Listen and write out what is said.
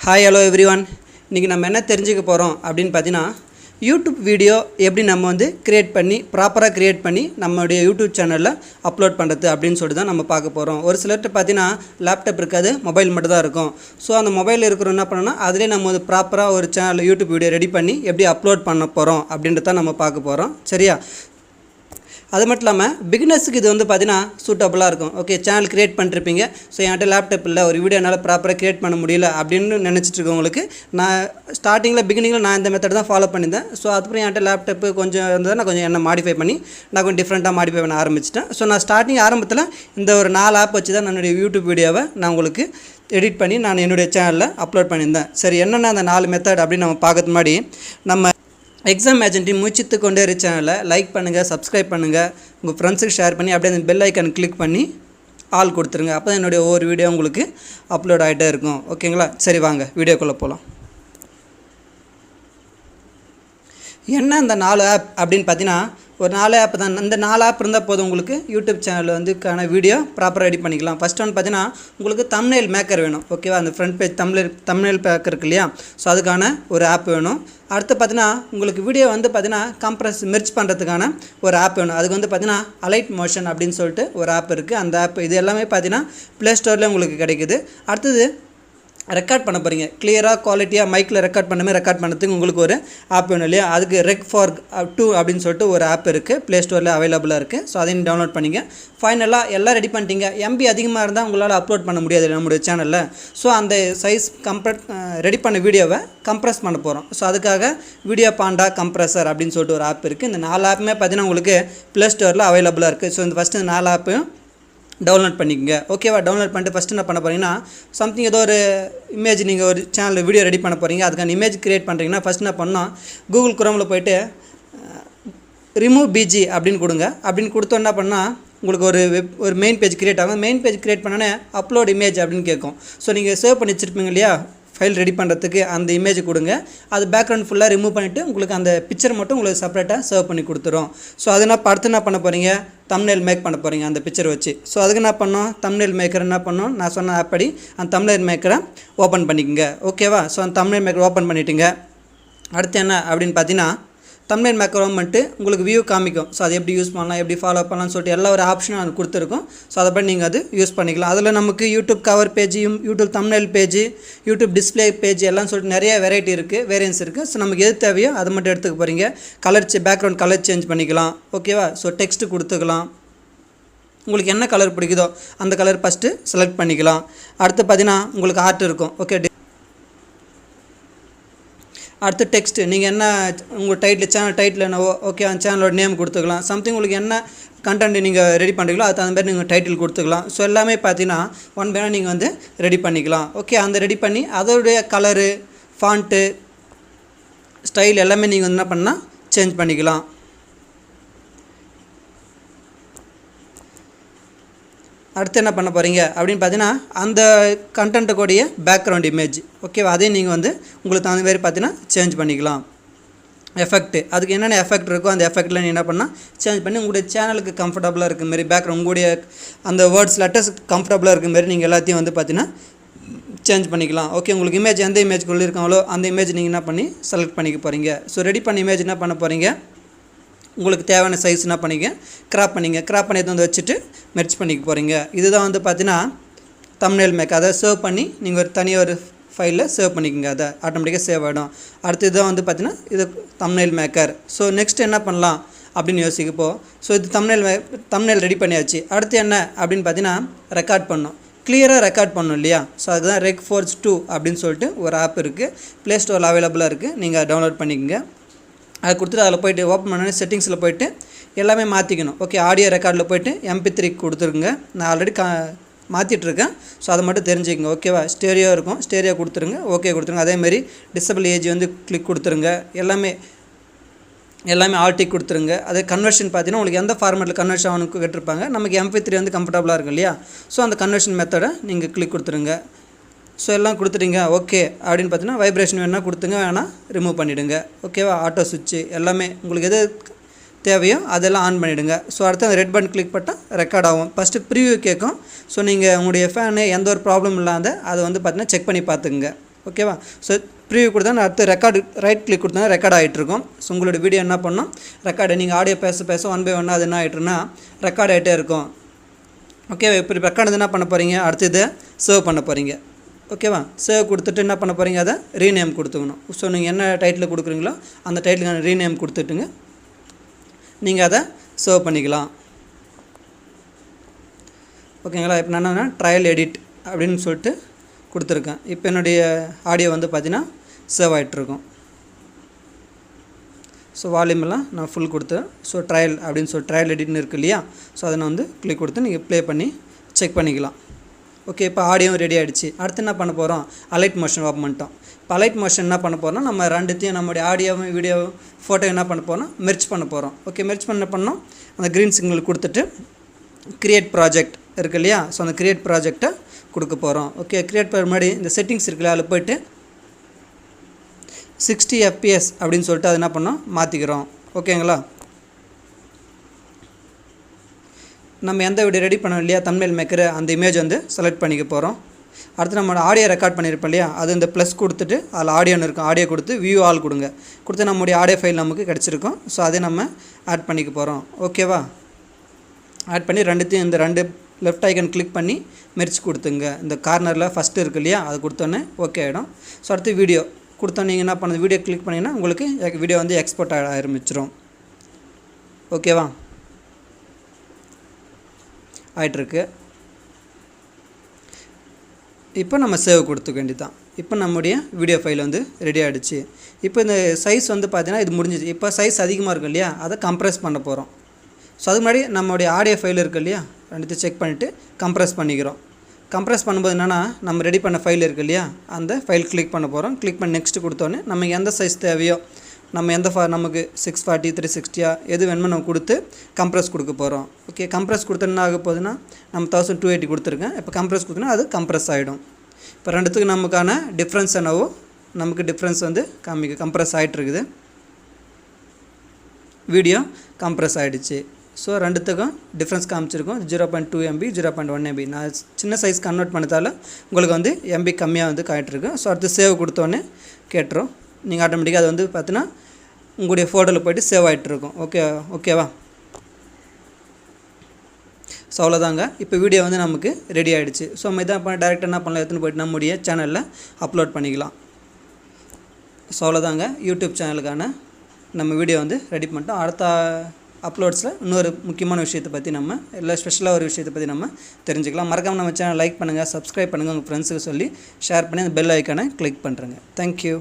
Hi, hello everyone. இன்னைக்கு நம்ம என்ன தெரிஞ்சுக்க போறோம் அப்படினு பாத்தீனா YouTube வீடியோ எப்படி நம்ம வந்து கிரியேட் பண்ணி ப்ராப்பரா கிரியேட் பண்ணி நம்மளுடைய YouTube சேனல்ல அப்லோட் பண்றது அப்படினு சொல்லிட்டு தான் நம்ம பார்க்க போறோம். ஒரு சிலர்ட்ட பாத்தீனா லேப்டாப் இருக்காது, மொபைல் மட்டும் தான் இருக்கும். சோ அந்த மொபைல்ல இருக்குறோம் என்ன பண்ணனும்னா அதிலே நம்ம வந்து ப்ராப்பரா ஒரு சேனல் YouTube வீடியோ ரெடி பண்ணி எப்படி அப்லோட் பண்ண போறோம் அப்படின்றத நம்ம பார்க்க போறோம். சரியா? அது மட்டும் இல்லாமல் பிகினர்ஸ்க்கு இது வந்து பார்த்தீங்கன்னா சூட்டபுளாக இருக்கும். ஓகே, சேனல் கிரியேட் பண்ணிருப்பீங்க. ஸோ என்கிட்ட லேப்டாப் இல்லை, ஒரு வீடியோ என்னால் ப்ராப்பராக கிரியேட் பண்ண முடியல அப்படின்னு நினச்சிட்டு இருக்கவங்களுக்கு நான் பிகினிங்கில் நான் இந்த மெத்தட் தான் ஃபாலோ பண்ணியிருந்தேன். ஸோ அதுக்கப்புறம் என்கிட்ட லேப்டாப்பு கொஞ்சம் இருந்தது, நான் கொஞ்சம் என்ன மாடிஃபை பண்ணி நான் கொஞ்சம் டிஃப்ரெண்ட்டாக மாடிஃபை பண்ண ஆரம்பிச்சிட்டேன். ஸோ நான் ஸ்டார்டிங் ஆரம்பத்தில் இந்த ஒரு 4 ஆப் வச்சு தான் என்னுடைய யூடியூப் வீடியோவை நான் உங்களுக்கு எடிட் பண்ணி நான் என்னுடைய சேனலில் அப்லோட் பண்ணியிருந்தேன். சரி, என்னென்ன அந்த 4 மெத்தட் அப்படின்னு நம்ம பார்க்கறது முன்னாடி நம்ம எக்ஸாம் ஏஜென்ட்டி முயற்சித்து கொண்டே இரு சேனலை லைக் பண்ணுங்கள், சப்ஸ்கிரைப் பண்ணுங்கள், உங்கள் ஃப்ரெண்ட்ஸுக்கு ஷேர் பண்ணி அப்படியே அந்த பெல் ஐக்கான் கிளிக் பண்ணி ஆல் கொடுத்துருங்க. அப்போ தான் என்னுடைய ஒவ்வொரு வீடியோ உங்களுக்கு அப்லோட் ஆகிட்டே இருக்கும். ஓகேங்களா? சரி, வாங்க வீடியோக்குள்ளே போகலாம். என்ன இந்த 4 ஆப் அப்படின்னு பார்த்தீங்கன்னா ஒரு 4 ஆப் தான். இந்த 4 ஆப் இருந்தால் போதும் உங்களுக்கு யூடியூப் சேனல் வந்துக்கான வீடியோ ப்ராப்பராக ரெடி பண்ணிக்கலாம். ஃபஸ்ட் ஒன்று பார்த்தீங்கன்னா உங்களுக்கு தம்ப்நெயில் மேக்கர் வேணும். ஓகேவா? அந்த ஃப்ரண்ட் பேஜ் தம்ப்நெயில் மேக்கர் இருக்கு இல்லையா? ஸோ அதுக்கான ஒரு ஆப் வேணும். அடுத்து பார்த்தீங்கன்னா உங்களுக்கு வீடியோ வந்து பார்த்தீங்கன்னா மெர்ஜ் பண்ணுறதுக்கான ஒரு ஆப் வேணும். அதுக்கு வந்து பார்த்தீங்கன்னா அலைட் மோஷன் அப்படின்னு சொல்லிட்டு ஒரு ஆப் இருக்குது. அந்த ஆப் இது எல்லாமே பார்த்தீங்கன்னா ப்ளே ஸ்டோரில் உங்களுக்கு கிடைக்குது. அடுத்தது ரெக்கார்ட் பண்ண போகிறீங்க, கிளியராக குவாலிட்டியாக மைக்கில் ரெக்கார்ட் பண்ணுறதுக்கு உங்களுக்கு ஒரு ஆப் வேணும் இல்லையா? அதுக்கு ரெக் ஃபார் 2 அப்படின்னு சொல்லிட்டு ஒரு ஆப் இருக்குது, ப்ளே ஸ்டோரில் அவைலபிளாக இருக்குது. ஸோ அதையும் டவுன்லோட் பண்ணிங்க. ஃபைனலாக எல்லாம் ரெடி பண்ணிட்டீங்க. எம்பி அதிகமாக இருந்தால் உங்களால் அப்லோட் பண்ண முடியாது நம்மளுடைய சேனலில். ஸோ அந்த சைஸ் ரெடி பண்ண வீடியோவை கம்ப்ரஸ் பண்ண போகிறோம். ஸோ அதுக்காக வீடியோ பாண்டா கம்ப்ரஸர் அப்படின்னு சொல்லிட்டு ஒரு ஆப் இருக்குது. இந்த 4 ஆப்புமே பார்த்தீங்கன்னா உங்களுக்கு ப்ளே ஸ்டோரில் அவைலபிளாக இருக்குது. ஸோ இந்த ஃபஸ்ட்டு இந்த 4 ஆப்பையும் டவுன்லோட் பண்ணிக்கங்க. ஓகேவா? டவுன்லோட் பண்ணிட்டு ஃபஸ்ட்டு என்ன பண்ண போகிறீங்கன்னா சம்திங் ஏதோ ஒரு இமேஜ் நீங்கள் ஒரு சேனலில் வீடியோ ரெடி பண்ண போகிறீங்க, அதுக்கான இமேஜ் க்ரியேட் பண்ணுறீங்கன்னா ஃபஸ்ட் என்ன பண்ணால் கூகுள் குரோமில் போய்ட்டு ரிமூவ் பிஜி அப்படின்னு கொடுங்க. அப்படின்னு கொடுத்தோம் என்ன பண்ணால் உங்களுக்கு ஒரு மெயின் பேஜ் க்ரியேட் ஆகும். மெயின் பேஜ் க்ரியேட் பண்ணோன்னே அப்லோட் இமேஜ் அப்படின்னு கேட்கும். ஸோ நீங்கள் சேவ் பண்ணி வச்சுருப்பீங்க இல்லையா ஃபைல் ரெடி பண்ணுறதுக்கு, அந்த இமேஜ் கொடுங்க. அது பேக்ரவுண்ட் ஃபுல்லாக ரிமூவ் பண்ணிவிட்டு உங்களுக்கு அந்த பிக்சர் மட்டும் உங்களுக்கு செப்பரேட்டாக சேவ் பண்ணி கொடுத்துரும். ஸோ அது அடுத்து என்ன பண்ண போகிறீங்க, தம்ப்நெயில் மேக் பண்ண போகிறீங்க அந்த பிக்சர் வச்சு. ஸோ அதுக்கு என்ன பண்ணோம், தம்ப்நெயில் மேக்கர் என்ன பண்ணோம், நான் சொன்ன ஆப் படி அந்த தம்ப்நெயில் மேக்கரை ஓப்பன் பண்ணிக்கோங்க. ஓகேவா? ஸோ அந்த தம்ப்நெயில் மேக்கர் ஓப்பன் பண்ணிவிட்டுங்க. அடுத்து என்ன அப்படின்னு பார்த்தீங்கன்னா தம்ப்நெயில் மேக்கர் ஓப்பன் பண்ணிட்டு உங்களுக்கு வியூ காமிக்கும். ஸோ அது எப்படி யூஸ் பண்ணலாம், எப்படி ஃபாலோ பண்ணலாம்னு சொல்லிட்டு எல்லா ஒரு ஆப்ஷனும் அது கொடுத்துருக்கும். ஸோ அதை படி நீங்கள் அது யூஸ் பண்ணிக்கலாம். அதில் நமக்கு YouTube cover page, YouTube thumbnail page, YouTube display page எல்லாம் சொல்லிட்டு நிறைய வெரைட்டி இருக்குது, வேரியன்ஸ் இருக்குது. ஸோ நமக்கு எது தேவையோ அதை மட்டும் எடுத்துக்க போகிறீங்க. பேக்ரவுண்ட் கலர் சேஞ்ச் பண்ணிக்கலாம். ஓகேவா? ஸோ டெக்ஸ்ட்டு கொடுத்துக்கலாம். உங்களுக்கு என்ன கலர் பிடிக்குதோ அந்த கலர் ஃபஸ்ட்டு செலக்ட் பண்ணிக்கலாம். அடுத்து பார்த்தீங்கன்னா உங்களுக்கு ஆர்ட் இருக்கும். ஓகே, அடுத்து டெக்ஸ்ட்டு நீங்கள் என்ன உங்கள் சேனல் டைட்டில் என்னவோ ஓகே அந்த சேனலோட நேம் கொடுத்துக்கலாம். சம்திங் உங்களுக்கு என்ன கண்டென்ட் நீங்கள் ரெடி பண்ணுறீங்களோ அது அந்த மாதிரி நீங்கள் டைட்டில் கொடுத்துக்கலாம். ஸோ எல்லாமே பார்த்தீங்கன்னா ஒன் பை நீங்கள் வந்து ரெடி பண்ணிக்கலாம். ஓகே, அந்த ரெடி பண்ணி அதோடைய கலரு, ஃபாண்ட்டு, ஸ்டைல் எல்லாமே நீங்கள் வந்து என்ன பண்ணால் சேஞ்ச் பண்ணிக்கலாம். அடுத்து என்ன பண்ண போகிறீங்க அப்படின்னு பார்த்தீங்கன்னா அந்த கண்டென்ட்டுக்கூடிய பேக்ரவுண்ட் இமேஜ் ஓகேவா, அதையும் நீங்கள் வந்து உங்களுக்கு தகுந்த மாதிரி பார்த்தீங்கன்னா சேஞ்ச் பண்ணிக்கலாம். எஃபெக்ட்டு, அதுக்கு என்னென்ன எஃபெக்ட் இருக்கோ அந்த எஃபெக்ட்டில் நீங்கள் என்ன பண்ணால் சேஞ்ச் பண்ணி உங்களுடைய சேனலுக்கு கம்ஃபர்டபுளாக இருக்க மாரி பேக்ரவுண்ட் உங்களுடைய அந்த வேர்ட்ஸ் லெட்டர்ஸ் கம்ஃபர்டபுளாக இருக்க மாரி நீங்கள் எல்லாத்தையும் வந்து பார்த்தீங்கன்னா சேஞ்ச் பண்ணிக்கலாம். ஓகே, உங்களுக்கு இமேஜ் எந்த இமேஜ் சொல்லியிருக்காங்களோ அந்த இமேஜ் நீங்கள் என்ன பண்ணி செலக்ட் பண்ணிக்க போகிறீங்க. ஸோ ரெடி பண்ண இமேஜ் என்ன பண்ண போகிறீங்க, உங்களுக்கு தேவையான சைஸ் என்ன பண்ணிங்க கிராப் பண்ணி வந்து வச்சுட்டு மெர்ஜ் பண்ணிக்க போகிறீங்க. இதுதான் வந்து பார்த்தீங்கன்னா தம்ப்நெயில் மேக்கர். அதை சேவ் பண்ணி நீங்கள் ஒரு தனியாக ஒரு ஃபைலில் சேவ் பண்ணிக்கோங்க. அதை ஆட்டோமேட்டிக்காக சேவ் ஆகிடும். அடுத்து இதுதான் வந்து பார்த்தீங்கன்னா இது தம்ப்நெயில் மேக்கர். ஸோ நெக்ஸ்ட் என்ன பண்ணலாம் அப்படின்னு யோசிக்கப்போ ஸோ இது தம்ப்நெயில் ரெடி பண்ணியாச்சு. அடுத்து என்ன அப்படின்னு பார்த்தீங்கன்னா ரெக்கார்ட் பண்ணணும், கிளியராக ரெக்கார்ட் பண்ணணும் இல்லையா? ஸோ அதுதான் ரெக் ஃபார் 2 அப்படின்னு சொல்லிட்டு ஒரு ஆப் இருக்குது, ப்ளே ஸ்டோரில் அவைலபிளாக இருக்குது. நீங்கள் டவுன்லோட் பண்ணிக்கோங்க. அதை கொடுத்துட்டு அதில் போய்ட்டு ஓப்பன் பண்ணோன்னே செட்டிங்ஸில் போய்ட்டு எல்லாமே மாற்றிக்கணும். ஓகே, ஆடியோ ரெக்கார்டில் போய்ட்டு MP3 கொடுத்துருங்க. நான் ஆல்ரெடி மாற்றிட்டுருக்கேன். ஸோ அதை மட்டும் தெரிஞ்சுக்கங்க. ஓகேவா? ஸ்டேரியோ இருக்கும், ஸ்டேரியோ கொடுத்துருங்க. ஓகே கொடுத்துருங்க. அதேமாதிரி டிசபிள் ஏஜ் வந்து கிளிக் கொடுத்துருங்க. எல்லாமே ஆல்டிக் கொடுத்துருங்க. அதே கன்வர்ஷன் பார்த்தீங்கன்னா உங்களுக்கு எந்த ஃபார்மேட்டில் கன்வர்ஷன் ஆகணுக்கு கேட்டிருப்பாங்க. நமக்கு MP3 வந்து கம்ஃபர்டபுளாக இருக்கும் இல்லையா? ஸோ அந்த கன்வர்ஷன் மெத்தடை நீங்கள் கிளிக் கொடுத்துருங்க. ஸோ எல்லாம் கொடுத்துட்டீங்க. ஓகே அப்படின்னு பார்த்தீங்கன்னா வைப்ரேஷன் வேணால் கொடுத்துங்க, வேணால் ரிமூவ் பண்ணிவிடுங்க. ஓகேவா? ஆட்டோ சுவிட்சு எல்லாமே உங்களுக்கு எது தேவையோ அதெல்லாம் ஆன் பண்ணிவிடுங்க. ஸோ அடுத்து அந்த ரெட் பட்டன் கிளிக் பண்ணால் ரெக்கார்ட் ஆகும். ஃபஸ்ட்டு ப்ரிவ்யூ கேட்கும். ஸோ நீங்கள் உங்களுடைய ஃபேனு எந்த ஒரு ப்ராப்ளம் இல்லாத அதை வந்து பார்த்தீங்கன்னா செக் பண்ணி பார்த்துக்குங்க. ஓகேவா. ஸோ ப்ரிவியூ கொடுத்தா அடுத்து ரெக்கார்டு ரைட் கிளிக் கொடுத்தா ரெக்கார்ட் ஆகிட்டு இருக்கும். ஸோ உங்களோட வீடியோ என்ன பண்ணணும், ரெக்கார்டு நீங்கள் ஆடியோ பேச 1 by 1 அது என்ன ஆகிட்டுருன்னா ரெக்கார்ட் ஆகிட்டே இருக்கும். ஓகேவா. இப்போ ரெக்கார்டு என்ன பண்ண போகிறீங்க, அடுத்து இதை சேவ் பண்ண போகிறீங்க. ஓகேவா. சேவ் கொடுத்துட்டு என்ன பண்ண போகிறீங்க, அதை ரீநேம் கொடுத்துக்கணும். ஸோ நீங்கள் என்ன டைட்டில் கொடுக்குறீங்களோ அந்த டைட்டிலுக்கான ரீநேம் கொடுத்துட்டுங்க நீங்கள் அதை சேவ் பண்ணிக்கலாம். ஓகேங்களா. இப்போ நான் என்ன ட்ரையல் எடிட் அப்படின்னு சொல்லிட்டு கொடுத்துருக்கேன். இப்போ என்னுடைய ஆடியோ வந்து பார்த்திங்கன்னா சேவ் ஆகிட்ருக்கும். ஸோ வால்யூமெல்லாம் நான் ஃபுல் கொடுத்தேன். ஸோ ட்ரையல் அப்படின்னு சொல்லி ட்ரையல் எடிட்னு இருக்குது இல்லையா, ஸோ அதை நான் வந்து கிளிக் கொடுத்து நீங்கள் ப்ளே பண்ணி செக் பண்ணிக்கலாம். ஓகே. இப்போ ஆடியோவும் ரெடி ஆகிடுச்சு. அடுத்து என்ன பண்ண போகிறோம், அலைட் மோஷன் ஓப்பன் பண்ணிட்டோம். இப்போ அலைட் மோஷன் என்ன பண்ண போகிறோம்னா நம்ம ரெண்டுத்தையும் நம்மளுடைய ஆடியோவும் வீடியோவும் ஃபோட்டோ என்ன பண்ண போகிறோம், மெர்ஜ் பண்ண போகிறோம். ஓகே. மெர்ஜ் பண்ணோம் அந்த க்ரீன் சிக்னல் கொடுத்துட்டு க்ரியேட் ப்ராஜெக்ட் இருக்குது இல்லையா, ஸோ அந்த க்ரியேட் ப்ராஜெக்டை கொடுக்க போகிறோம். ஓகே. க்ரியேட் பண்ணுற முன்னாடி இந்த செட்டிங்ஸ் இருக்குல்ல, அதில் போய்ட்டு 60 fps அப்படின்னு சொல்லிட்டு அது என்ன பண்ணோம் மாற்றிக்கிறோம். ஓகேங்களா. நம்ம எந்த வீடியோ ரெடி பண்ணோம் இல்லையா தம்ப்நெயில் மேக்கர், அந்த இமேஜ் வந்து செலக்ட் பண்ணிக்க போகிறோம். அடுத்து நம்ம ஆடியோ ரெக்கார்ட் பண்ணியிருப்போம் இல்லையா, அது இந்த ப்ளஸ் கொடுத்துட்டு அதில் ஆடியோன்னு இருக்கும், ஆடியோ கொடுத்து வியூ ஆல் கொடுங்க. கொடுத்து நம்மளுடைய ஆடியோ ஃபைல் நமக்கு கிடச்சிருக்கும். ஸோ அதை நம்ம ஆட் பண்ணிக்க போகிறோம். ஓகேவா. ஆட் பண்ணி ரெண்டுத்தையும் இந்த 2 லெஃப்ட் ஐக்கன் கிளிக் பண்ணி மெர்ஜ் கொடுத்துங்க. இந்த கார்னரில் ஃபஸ்ட்டு இருக்குது இல்லையா, அது கொடுத்தோன்னே ஓகே ஆகிடும். ஸோ அடுத்து வீடியோ கொடுத்தோன்னே நீங்கள் என்ன பண்ணுறது, வீடியோ கிளிக் பண்ணிங்கன்னா உங்களுக்கு வீடியோ வந்து எக்ஸ்போர்ட் ஆக ஆரம்பிச்சிடும். ஓகேவா. ஆகிட்டுருக்கு. இப்போ நம்ம சேவ் கொடுத்துக்க வேண்டியதான். இப்போ நம்முடைய வீடியோ ஃபைல் வந்து ரெடி ஆகிடுச்சு. இப்போ இந்த சைஸ் வந்து பார்த்திங்கன்னா இது முடிஞ்சிச்சு. இப்போ சைஸ் அதிகமாக இருக்கும் இல்லையா, அதை கம்ப்ரெஸ் பண்ண போகிறோம். ஸோ அதுக்கு முன்னாடி நம்மளுடைய ஆடியோ ஃபைல் இருக்குது இல்லையா, ரெண்டுத்தையும் செக் பண்ணிவிட்டு கம்ப்ரெஸ் பண்ணிக்கிறோம். கம்ப்ரெஸ் பண்ணும்போது என்னென்னா நம்ம ரெடி பண்ண ஃபைல் இருக்குது இல்லையா, அந்த ஃபைல் கிளிக் பண்ண போகிறோம். கிளிக் பண்ணி நெக்ஸ்ட்டு கொடுத்தோன்னே நமக்கு எந்த சைஸ் தேவையோ நம்ம எந்த நமக்கு 640 360 எது வேணுமோ நம்ம கொடுத்து கம்ப்ரெஸ் கொடுக்க போகிறோம். ஓகே. கம்ப்ரெஸ் கொடுத்தா என்ன ஆக போகுதுன்னா நம்ம 1280 கொடுத்துருக்கேன். இப்போ கம்ப்ரெஸ் கொடுத்தோன்னா அது கம்ப்ரெஸ் ஆகிடும். இப்போ ரெண்டுத்துக்கு நமக்கான டிஃப்ரென்ஸ் என்னவோ நமக்கு டிஃப்ரென்ஸ் வந்து கம்ப்ரெஸ் ஆகிட்டுருக்குது. வீடியோ கம்ப்ரெஸ் ஆகிடுச்சு. ஸோ ரெண்டுத்துக்கும் டிஃப்ரென்ஸ் காமிச்சிருக்கும். 0.2 MB 0.1 MB. நான் சின்ன சைஸ் கன்வெர்ட் பண்ணதால் உங்களுக்கு வந்து MB கம்மியாக வந்து காட்டிருக்கு. ஸோ அடுத்து சேவ் கொடுத்தோன்னே கேட்டுரும். நீங்கள் ஆட்டோமேட்டிக்காக அது வந்து பார்த்தீங்கன்னா உங்களுடைய ஃபோட்டோவில் போய்ட்டு சேவ் ஆகிட்டுருக்கும். ஓகேவா. ஸோ அவ்வளோதாங்க. இப்போ வீடியோ வந்து நமக்கு ரெடி ஆகிடுச்சு. ஸோ நம்ம இதான் பண்ண டேரெக்டாக என்ன பண்ணலாம், எடுத்துன்னு போய்ட்டு நம்முடைய சேனலில் அப்லோட் பண்ணிக்கலாம். ஸோ அவ்வளோதாங்க. யூடியூப் சேனலுக்கான நம்ம வீடியோ வந்து ரெடி பண்ணிட்டோம். அடுத்த அப்லோட்ஸில் இன்னொரு முக்கியமான விஷயத்தை பற்றி நம்ம ஸ்பெஷலாக ஒரு விஷயத்தை பற்றி நம்ம தெரிஞ்சுக்கலாம். மறக்காமல் நம்ம சேனல் லைக் பண்ணுங்கள், சப்ஸ்கிரைப் பண்ணுங்கள், உங்கள் ஃப்ரெண்ட்ஸுக்கு சொல்லி ஷேர் பண்ணி அந்த பெல் ஐக்கானை கிளிக் பண்ணுறேங்க. தேங்க்யூ.